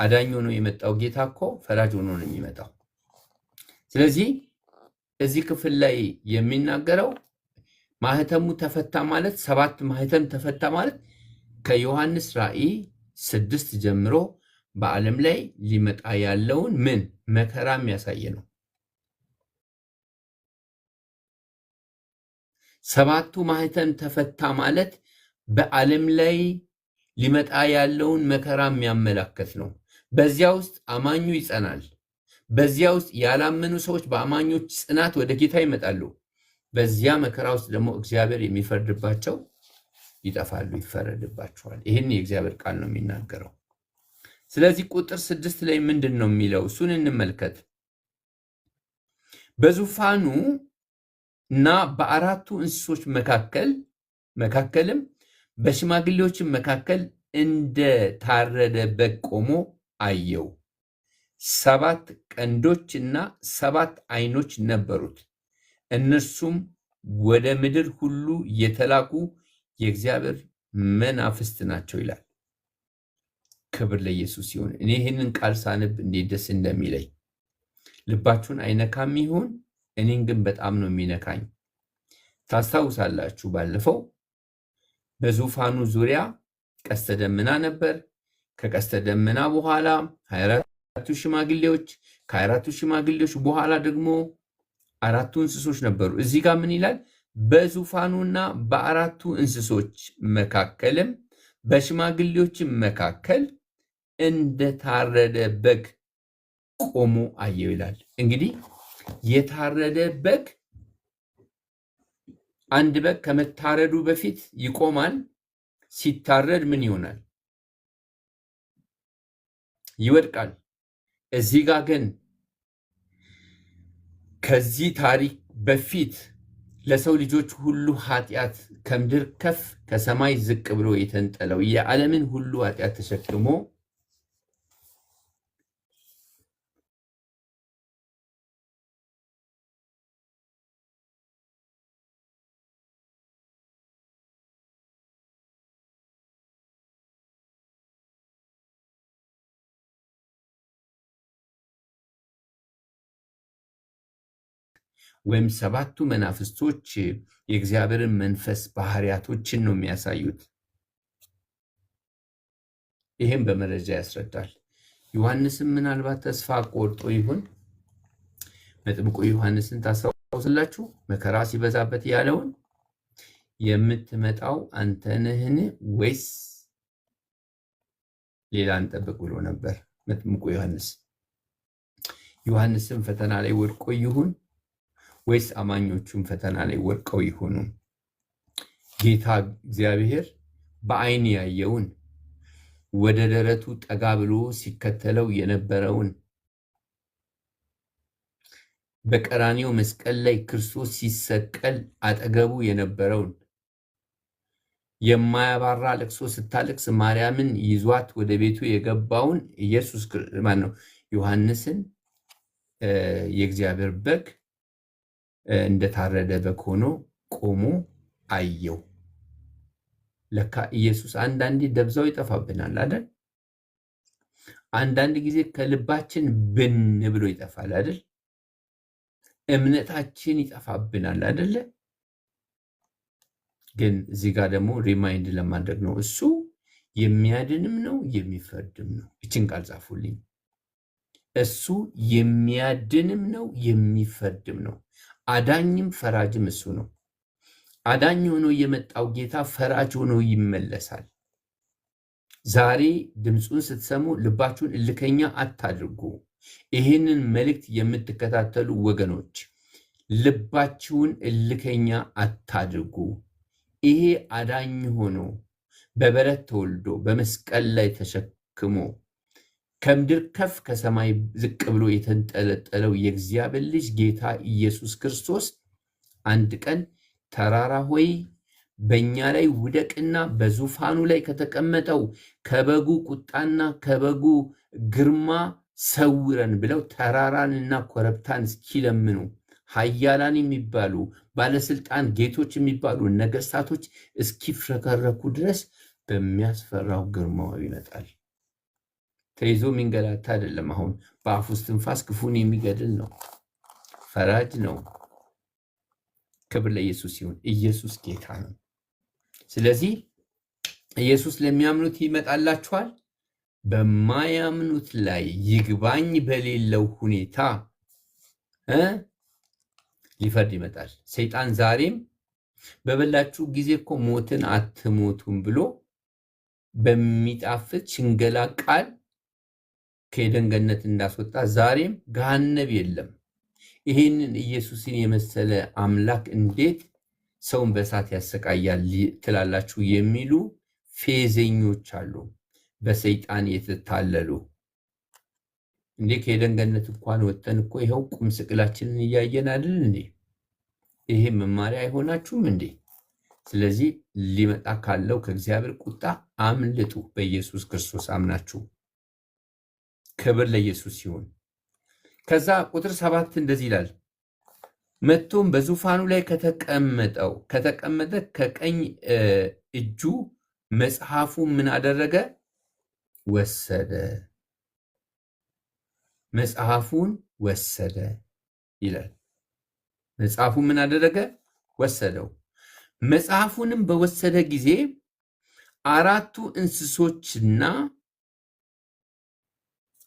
አዳኝ ሆኖ የመጣው ጌታ እኮ ፈራጅ ሆኖ ነው የሚመጣው። ስለዚህ እዚህ ክፍል ላይ የሚናገረው ማህተሙ ተፈታ ማለት፣ 7 ማህተም ተፈታ ማለት ከዮሐንስ ራእይ 6 ጀምሮ በዓለም ላይ ሊመጣ ያለውን ምን መከራ የሚያሳይ ነው። 7ቱ ማህተም ተፈታ ማለት በዓለም ላይ ሊመጣ ያለውን መከራ የሚያመላክት ነው። በዚያ ውስጥ አማኙ ይጸናል። በዚያ ውስጥ ያላመኑ ሰዎች በአማኞች ጽናት ወደ ጌታ ይመጣሉ። በዚያ መከራ ውስጥ ደግሞ እግዚአብሔር የሚፈርድባቸው ይጠፋሉ፣ ይፈረድባቸዋል። ይህን የእግዚአብሔር ቃል ነው የሚናገረው። ስለዚህ ቁጥር 6 ላይ ምንድን ነው የሚለው? እሱን እንመልከት። በዙፋኑ እና በአራቱ እንስሶች መካከልም በሽማግሌዎችም መካከል እንደ ታረደ በግ ቆሞ አየው። 7 ቀንዶችና 7 ዓይኖች ነበሩት። እነርሱም ወደ ምድር ሁሉ የተላኩ የእግዚአብሔር መናፍስት ናቸው ይላል። ክብር ለኢየሱስ ይሁን። እኔ ይህንን ቃል ሳነብ እንዴት ደስ እንደሚለኝ ልባችሁን አይነካም ይሁን? እኔን ግን በጣም ነው የሚነካኝ። ታስታውሳላችሁ ባለፈው በዙፋኑ ዙሪያ ቀስተ ደመና ነበር። ከቀስተ ደመና በኋላ 24ቱ ሽማግሌዎች፣ ከ24ቱ ሽማግሌዎች በኋላ ደግሞ 4ቱ እንስሶች ነበሩ። እዚህ ጋር ምን ይላል? በዙፋኑና በአራቱ እንስሶች መካከልም በሽማግሌዎችም መካከል እንደታረደ በግ ቆሞ አየው ይላል። እንግዲህ የታረደ በግ፣ አንድ በግ ከመታረዱ በፊት ይቆማል። ሲታረድ ምን ይሆናል? ይወድቃል። እዚህ ጋር ግን ከዚህ ታሪክ በፊት ለሰው ልጆች ሁሉ ኃጢአት ከምድር ከፍ ከሰማይ ዝቅ ብሎ የተንጠለው የዓለምን ሁሉ ኃጢአት ተሸክሞ ወይም ሰባቱ መናፍስቶች የእግዚአብሔርን መንፈስ ባህሪያቶችን ነው የሚያሳዩት። ይህም በመረጃ ያስረዳል። ዮሐንስም ምናልባት ተስፋ ቆርጦ ይሆን? መጥምቁ ዮሐንስን ታስታውሳላችሁ? መከራ ሲበዛበት ያለውን የምትመጣው አንተ ነህን ወይስ ሌላ እንጠብቅ ብሎ ነበር መጥምቁ ዮሐንስ። ዮሐንስም ፈተና ላይ ወድቆ ይሁን ወይስ አማኞቹም ፈተና ላይ ወድቀው ይሆኑ? ጌታ እግዚአብሔር በዓይን ያየውን ወደ ደረቱ ጠጋ ብሎ ሲከተለው የነበረውን በቀራንዮ መስቀል ላይ ክርስቶስ ሲሰቀል አጠገቡ የነበረውን የማያባራ ለቅሶ ስታለቅስ ማርያምን ይዟት ወደ ቤቱ የገባውን ኢየሱስ ማነው ዮሐንስን የእግዚአብሔር በግ እንደታረደ በግ ሆኖ ቆሞ አየው። ለካ ኢየሱስ አንዳንዴ ደብዛው ይጠፋብናል አይደል? አንዳንድ ጊዜ ከልባችን ብን ብሎ ይጠፋል አይደል? እምነታችን ይጠፋብናል አይደለ? ግን እዚህ ጋር ደግሞ ሪማይንድ ለማድረግ ነው። እሱ የሚያድንም ነው የሚፈርድም ነው። ይችን ቃል ጻፉልኝ። እሱ የሚያድንም ነው የሚፈርድም ነው። አዳኝም ፈራጅም እሱ ነው። አዳኝ ሆኖ የመጣው ጌታ ፈራጅ ሆኖ ይመለሳል። ዛሬ ድምፁን ስትሰሙ ልባችሁን እልከኛ አታድርጉ። ይህንን መልእክት የምትከታተሉ ወገኖች ልባችሁን እልከኛ አታድርጉ። ይሄ አዳኝ ሆኖ በበረት ተወልዶ በመስቀል ላይ ተሸክሞ ከምድር ከፍ ከሰማይ ዝቅ ብሎ የተንጠለጠለው የእግዚአብሔር ልጅ ጌታ ኢየሱስ ክርስቶስ አንድ ቀን ተራራ ሆይ በእኛ ላይ ውደቅና በዙፋኑ ላይ ከተቀመጠው ከበጉ ቁጣና ከበጉ ግርማ ሰውረን ብለው ተራራንና ኮረብታን እስኪለምኑ ኃያላን የሚባሉ ባለስልጣን ጌቶች የሚባሉ ነገስታቶች እስኪፍረከረኩ ድረስ በሚያስፈራው ግርማው ይመጣል። ተይዞ የሚንገላታ አይደለም። አሁን በአፉ እስትንፋስ ክፉን የሚገድል ነው። ፈራጅ ነው። ክብር ለኢየሱስ ሲሆን ኢየሱስ ጌታ ነው። ስለዚህ ኢየሱስ ለሚያምኑት ይመጣላችኋል። በማያምኑት ላይ ይግባኝ በሌለው ሁኔታ ሊፈርድ ይመጣል። ሰይጣን ዛሬም በበላችሁ ጊዜ እኮ ሞትን አትሞቱም ብሎ በሚጣፍጥ ሽንገላ ቃል ከኤደን ገነት እንዳስወጣ ዛሬም ገሃነብ የለም። ይህንን ኢየሱስን የመሰለ አምላክ እንዴት ሰውን በእሳት ያሰቃያል ትላላችሁ የሚሉ ፌዘኞች አሉ፣ በሰይጣን የተታለሉ። እንዴ ከኤደን ገነት እንኳን ወጥተን እኮ ይኸው ቁም ስቅላችንን እያየን አይደል እንዴ? ይሄ መማሪያ አይሆናችሁም እንዴ? ስለዚህ ሊመጣ ካለው ከእግዚአብሔር ቁጣ አምልጡ፣ በኢየሱስ ክርስቶስ አምናችሁ። ክብር ለኢየሱስ ይሁን። ከዛ ቁጥር 7 እንደዚህ ይላል፣ መጥቶም በዙፋኑ ላይ ከተቀመጠ ከቀኝ እጁ መጽሐፉ ምን አደረገ? ወሰደ። መጽሐፉን ወሰደ ይላል። መጽሐፉ ምን አደረገ? ወሰደው። መጽሐፉንም በወሰደ ጊዜ አራቱ እንስሶችና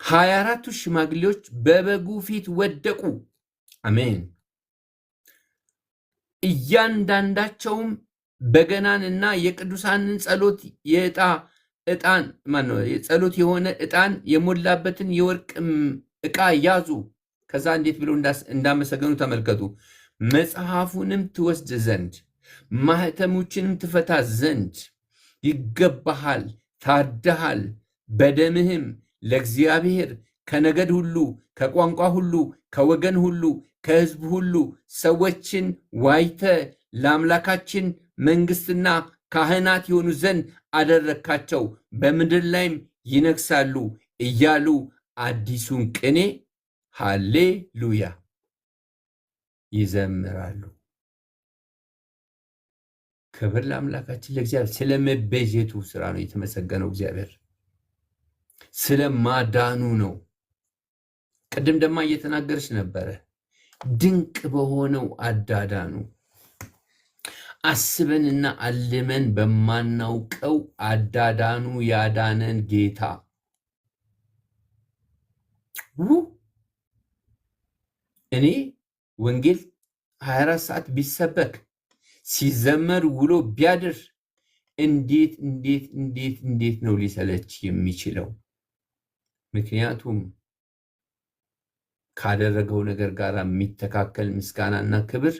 24ቱ ሽማግሌዎች በበጉ ፊት ወደቁ። አሜን። እያንዳንዳቸውም በገናንና የቅዱሳንን ጸሎት ጸሎት የሆነ ዕጣን የሞላበትን የወርቅ ዕቃ ያዙ። ከዛ እንዴት ብለው እንዳመሰገኑ ተመልከቱ። መጽሐፉንም ትወስድ ዘንድ ማኅተሞችንም ትፈታ ዘንድ ይገባሃል፣ ታድሃል። በደምህም ለእግዚአብሔር ከነገድ ሁሉ፣ ከቋንቋ ሁሉ፣ ከወገን ሁሉ፣ ከሕዝብ ሁሉ ሰዎችን ዋይተ ለአምላካችን መንግሥትና ካህናት የሆኑ ዘንድ አደረግካቸው፣ በምድር ላይም ይነግሳሉ እያሉ አዲሱን ቅኔ ሃሌሉያ ይዘምራሉ። ክብር ለአምላካችን ለእግዚአብሔር። ስለ መቤዠቱ ስራ ነው የተመሰገነው እግዚአብሔር፣ ስለ ማዳኑ ነው። ቅድም ደማ እየተናገረች ነበረ። ድንቅ በሆነው አዳዳኑ፣ አስበንና አልመን በማናውቀው አዳዳኑ ያዳነን ጌታ እኔ ወንጌል 24 ሰዓት ቢሰበክ ሲዘመር ውሎ ቢያድር እንዴት እንዴት እንዴት እንዴት ነው ሊሰለች የሚችለው? ምክንያቱም ካደረገው ነገር ጋር የሚተካከል ምስጋናና ክብር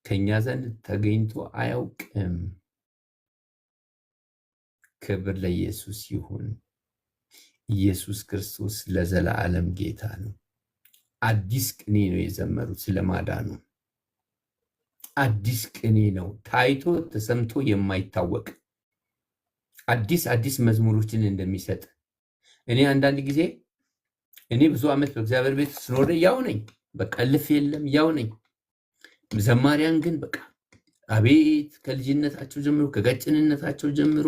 ከኛ ዘንድ ተገኝቶ አያውቅም። ክብር ለኢየሱስ ይሁን። ኢየሱስ ክርስቶስ ለዘላለም ጌታ ነው። አዲስ ቅኔ ነው የዘመሩት ስለማዳኑ። አዲስ ቅኔ ነው፣ ታይቶ ተሰምቶ የማይታወቅ አዲስ መዝሙሮችን እንደሚሰጥ። እኔ አንዳንድ ጊዜ ብዙ ዓመት በእግዚአብሔር ቤት ስኖር ያው ነኝ፣ በቃ እልፍ የለም ያው ነኝ። ዘማሪያን ግን በቃ አቤት ከልጅነታቸው ጀምሮ ከቀጭንነታቸው ጀምሮ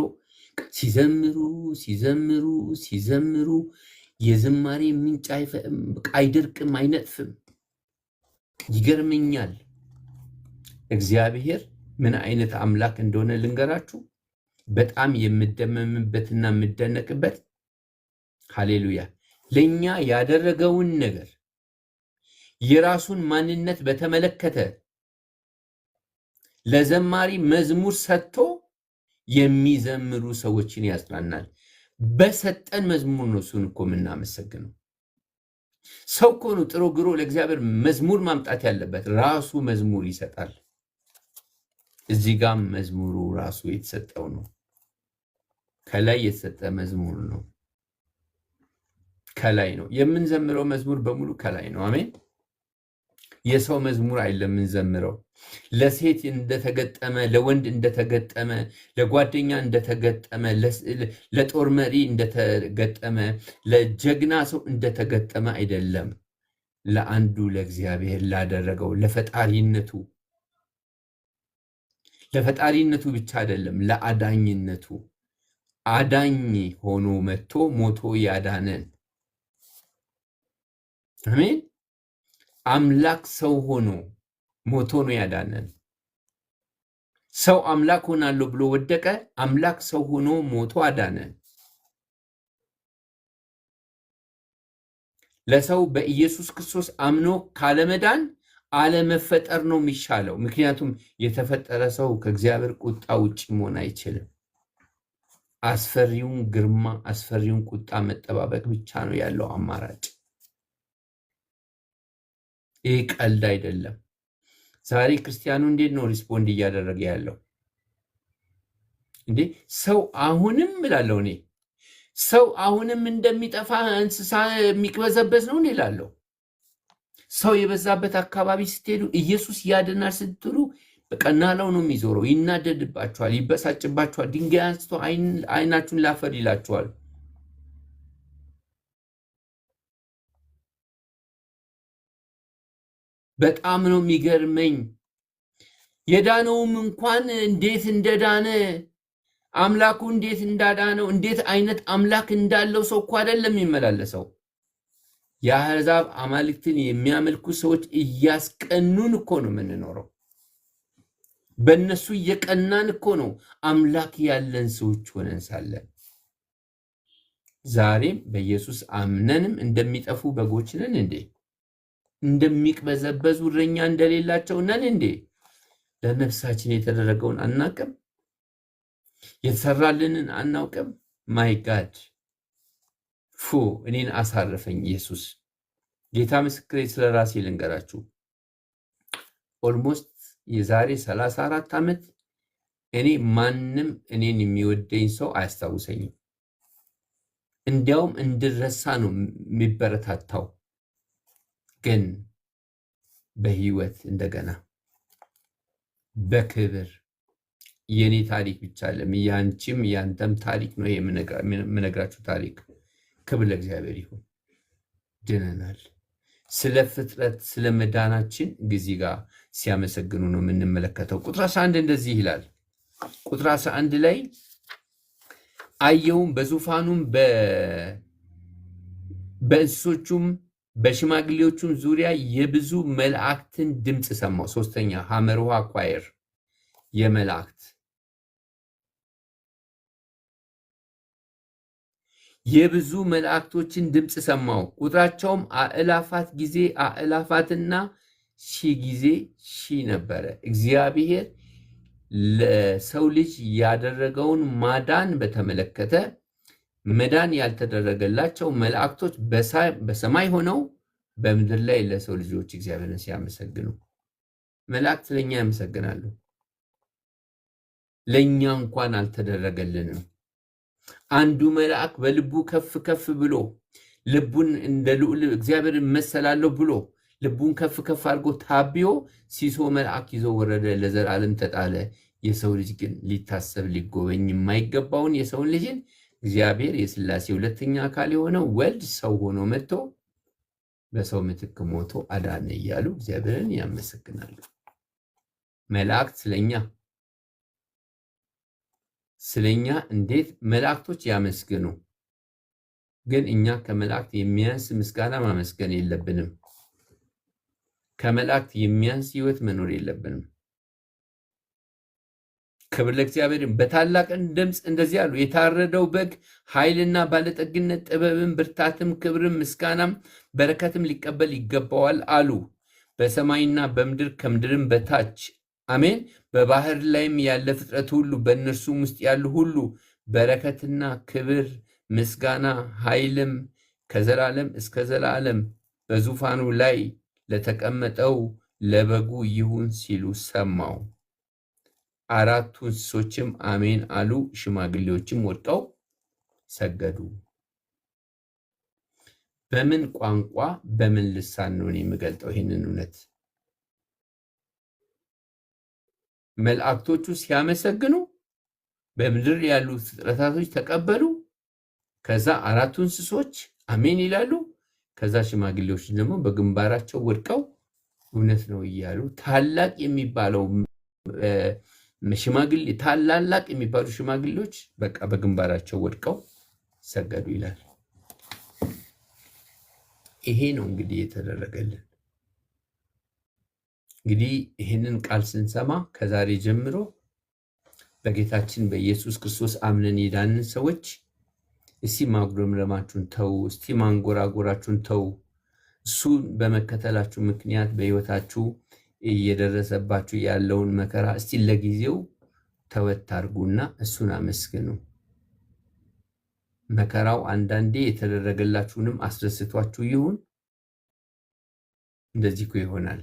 ሲዘምሩ ሲዘምሩ ሲዘምሩ የዝማሬ ምንጭ አይደርቅም፣ አይነጥፍም። ይገርመኛል። እግዚአብሔር ምን አይነት አምላክ እንደሆነ ልንገራችሁ። በጣም የምደመምበትና የምደነቅበት ሃሌሉያ ለኛ ያደረገውን ነገር የራሱን ማንነት በተመለከተ ለዘማሪ መዝሙር ሰጥቶ የሚዘምሩ ሰዎችን ያጽናናል። በሰጠን መዝሙር ነው እሱን እኮ የምናመሰግነው። ሰው እኮ ነው ጥሮ ግሮ ለእግዚአብሔር መዝሙር ማምጣት ያለበት። ራሱ መዝሙር ይሰጣል። እዚህ ጋም መዝሙሩ ራሱ የተሰጠው ነው። ከላይ የተሰጠ መዝሙር ነው። ከላይ ነው የምንዘምረው መዝሙር በሙሉ ከላይ ነው። አሜን። የሰው መዝሙር አይደለም የምንዘምረው። ለሴት እንደተገጠመ፣ ለወንድ እንደተገጠመ፣ ለጓደኛ እንደተገጠመ፣ ለጦር መሪ እንደተገጠመ፣ ለጀግና ሰው እንደተገጠመ አይደለም። ለአንዱ ለእግዚአብሔር ላደረገው ለፈጣሪነቱ ብቻ አይደለም፣ ለአዳኝነቱ አዳኝ ሆኖ መጥቶ ሞቶ ያዳነን። አሜን። አምላክ ሰው ሆኖ ሞቶ ነው ያዳነን። ሰው አምላክ ሆናለሁ ብሎ ወደቀ። አምላክ ሰው ሆኖ ሞቶ አዳነን። ለሰው በኢየሱስ ክርስቶስ አምኖ ካለመዳን አለመፈጠር ነው የሚሻለው። ምክንያቱም የተፈጠረ ሰው ከእግዚአብሔር ቁጣ ውጭ መሆን አይችልም። አስፈሪውን ግርማ፣ አስፈሪውን ቁጣ መጠባበቅ ብቻ ነው ያለው አማራጭ። ይህ ቀልድ አይደለም። ዛሬ ክርስቲያኑ እንዴት ነው ሪስፖንድ እያደረገ ያለው? ሰው አሁንም እላለሁ እኔ ሰው አሁንም እንደሚጠፋ እንስሳ የሚቅበዘበዝ ነው እላለሁ። ሰው የበዛበት አካባቢ ስትሄዱ ኢየሱስ ያድናል ስትሉ በቃ ናላው ነው የሚዞረው። ይናደድባችኋል፣ ይበሳጭባችኋል። ድንጋይ አንስቶ አይናችሁን ላፈር ይላችኋል። በጣም ነው የሚገርመኝ። የዳነውም እንኳን እንዴት እንደዳነ አምላኩ እንዴት እንዳዳነው እንዴት አይነት አምላክ እንዳለው ሰው እኮ አይደለም የሚመላለሰው። የአሕዛብ አማልክትን የሚያመልኩ ሰዎች እያስቀኑን እኮ ነው የምንኖረው። በእነሱ እየቀናን እኮ ነው አምላክ ያለን ሰዎች ሆነን ሳለን። ዛሬም በኢየሱስ አምነንም እንደሚጠፉ በጎች ነን እንዴ? እንደሚቅበዘበዙ እረኛ እንደሌላቸው ነን እንዴ? ለነፍሳችን የተደረገውን አናቅም? የተሰራልንን አናውቅም? ማይ ጋድ እኔን አሳረፈኝ ኢየሱስ። ጌታ ምስክሬ፣ ስለ ራሴ ልንገራችሁ። ኦልሞስት የዛሬ 34 ዓመት እኔ ማንም እኔን የሚወደኝ ሰው አያስታውሰኝም። እንዲያውም እንድረሳ ነው የሚበረታታው። ግን በህይወት እንደገና በክብር የኔ ታሪክ ብቻ አይደለም፣ ያንቺም ያንተም ታሪክ ነው የምነግራችሁ ታሪክ። ክብር ለእግዚአብሔር ይሁን። ድነናል። ስለ ፍጥረት ስለ መዳናችን ጊዜ ጋር ሲያመሰግኑ ነው የምንመለከተው። ቁጥር 11 እንደዚህ ይላል። ቁጥር 11 ላይ አየሁም በዙፋኑም በእንስሶቹም በሽማግሌዎቹም ዙሪያ የብዙ መላእክትን ድምፅ ሰማሁ። ሶስተኛ ሐመርሃ ኳየር የመላእክት የብዙ መላእክቶችን ድምፅ ሰማሁ። ቁጥራቸውም አእላፋት ጊዜ አእላፋትና ሺህ ጊዜ ሺህ ነበረ። እግዚአብሔር ለሰው ልጅ ያደረገውን ማዳን በተመለከተ መዳን ያልተደረገላቸው መላእክቶች በሰማይ ሆነው በምድር ላይ ለሰው ልጆች እግዚአብሔርን ሲያመሰግኑ፣ መላእክት ለኛ ያመሰግናሉ። ለኛ እንኳን አልተደረገልንም። አንዱ መልአክ በልቡ ከፍ ከፍ ብሎ ልቡን እንደ ልዑል እግዚአብሔር መሰላለሁ ብሎ ልቡን ከፍ ከፍ አድርጎ ታቢዮ ሲሶ መልአክ ይዞ ወረደ፣ ለዘላለም ተጣለ። የሰው ልጅ ግን ሊታሰብ ሊጎበኝ የማይገባውን የሰውን ልጅን እግዚአብሔር የሥላሴ ሁለተኛ አካል የሆነው ወልድ ሰው ሆኖ መጥቶ በሰው ምትክ ሞቶ አዳነ እያሉ እግዚአብሔርን ያመሰግናሉ። መላእክት ስለኛ እንዴት መላእክቶች ያመስግኑ። ግን እኛ ከመላእክት የሚያንስ ምስጋና ማመስገን የለብንም። ከመላእክት የሚያንስ ሕይወት መኖር የለብንም። ክብር ለእግዚአብሔር። በታላቅ ድምፅ እንደዚህ አሉ፣ የታረደው በግ ኃይልና ባለጠግነት፣ ጥበብም፣ ብርታትም፣ ክብርም፣ ምስጋናም በረከትም ሊቀበል ይገባዋል አሉ። በሰማይና በምድር ከምድርም በታች አሜን፣ በባህር ላይም ያለ ፍጥረት ሁሉ በእነርሱም ውስጥ ያሉ ሁሉ በረከትና ክብር ምስጋና ኃይልም ከዘላለም እስከ ዘላለም በዙፋኑ ላይ ለተቀመጠው ለበጉ ይሁን ሲሉ ሰማው። አራቱ እንስሶችም አሜን አሉ። ሽማግሌዎችም ወድቀው ሰገዱ። በምን ቋንቋ በምን ልሳን ነው የምገልጠው ይህንን እውነት? መላእክቶቹ ሲያመሰግኑ በምድር ያሉ ፍጥረታቶች ተቀበሉ። ከዛ አራቱ እንስሶች አሜን ይላሉ። ከዛ ሽማግሌዎች ደግሞ በግንባራቸው ወድቀው እውነት ነው እያሉ ታላቅ የሚባለው ታላላቅ የሚባሉ ሽማግሌዎች በቃ በግንባራቸው ወድቀው ሰገዱ ይላል። ይሄ ነው እንግዲህ የተደረገልን። እንግዲህ ይህንን ቃል ስንሰማ ከዛሬ ጀምሮ በጌታችን በኢየሱስ ክርስቶስ አምነን የዳንን ሰዎች እስቲ ማጉረምረማችሁን ተው፣ እስቲ ማንጎራጎራችሁን ተው። እሱን በመከተላችሁ ምክንያት በሕይወታችሁ እየደረሰባችሁ ያለውን መከራ እስቲ ለጊዜው ተወት አድርጉና እሱን አመስግኑ። መከራው አንዳንዴ የተደረገላችሁንም አስደስቷችሁ ይሁን። እንደዚህ እኮ ይሆናል።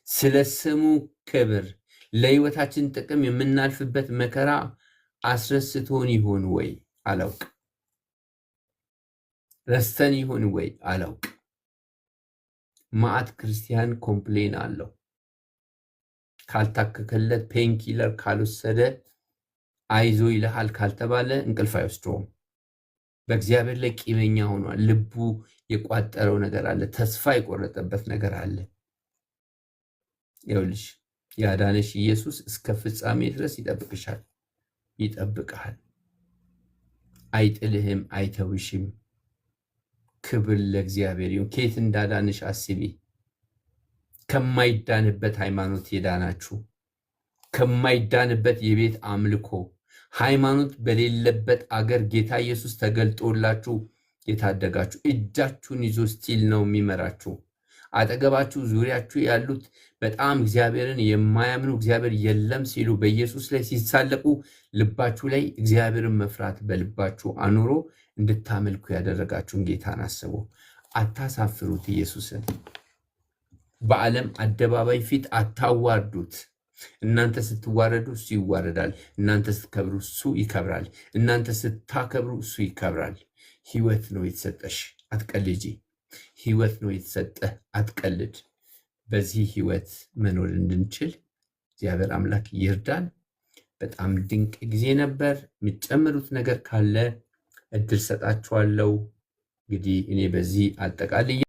ስለ ስሙ ክብር ለሕይወታችን ጥቅም የምናልፍበት መከራ አስረስቶን ይሆን ወይ አላውቅ። ረስተን ይሆን ወይ አላውቅ። ማዕት ክርስቲያን ኮምፕሌን አለው። ካልታከከለት ፔንኪለር ካልወሰደ አይዞ ይልሃል ካልተባለ እንቅልፍ አይወስደውም። በእግዚአብሔር ላይ ቂመኛ ሆኗል። ልቡ የቋጠረው ነገር አለ። ተስፋ የቆረጠበት ነገር አለ። ይኸውልሽ ያዳነሽ ኢየሱስ እስከ ፍጻሜ ድረስ ይጠብቅሻል፣ ይጠብቅሃል። አይጥልህም፣ አይተውሽም። ክብር ለእግዚአብሔር ይሁን። ከየት እንዳዳነሽ አስቢ። ከማይዳንበት ሃይማኖት የዳናችሁ፣ ከማይዳንበት የቤት አምልኮ ሃይማኖት በሌለበት አገር ጌታ ኢየሱስ ተገልጦላችሁ የታደጋችሁ፣ እጃችሁን ይዞ ስቲል ነው የሚመራችሁ። አጠገባችሁ ዙሪያችሁ ያሉት በጣም እግዚአብሔርን የማያምኑ እግዚአብሔር የለም ሲሉ በኢየሱስ ላይ ሲሳለቁ ልባችሁ ላይ እግዚአብሔርን መፍራት በልባችሁ አኑሮ እንድታመልኩ ያደረጋችሁን ጌታን አስቡ። አታሳፍሩት። ኢየሱስን በዓለም አደባባይ ፊት አታዋርዱት። እናንተ ስትዋረዱ እሱ ይዋረዳል። እናንተ ስትከብሩ እሱ ይከብራል። እናንተ ስታከብሩ እሱ ይከብራል። ሕይወት ነው የተሰጠሽ፣ አትቀልጂ። ሕይወት ነው የተሰጠህ፣ አትቀልድ። በዚህ ሕይወት መኖር እንድንችል እግዚአብሔር አምላክ ይርዳን። በጣም ድንቅ ጊዜ ነበር። የምትጨምሩት ነገር ካለ እድል ሰጣችኋለሁ። እንግዲህ እኔ በዚህ አጠቃልዬ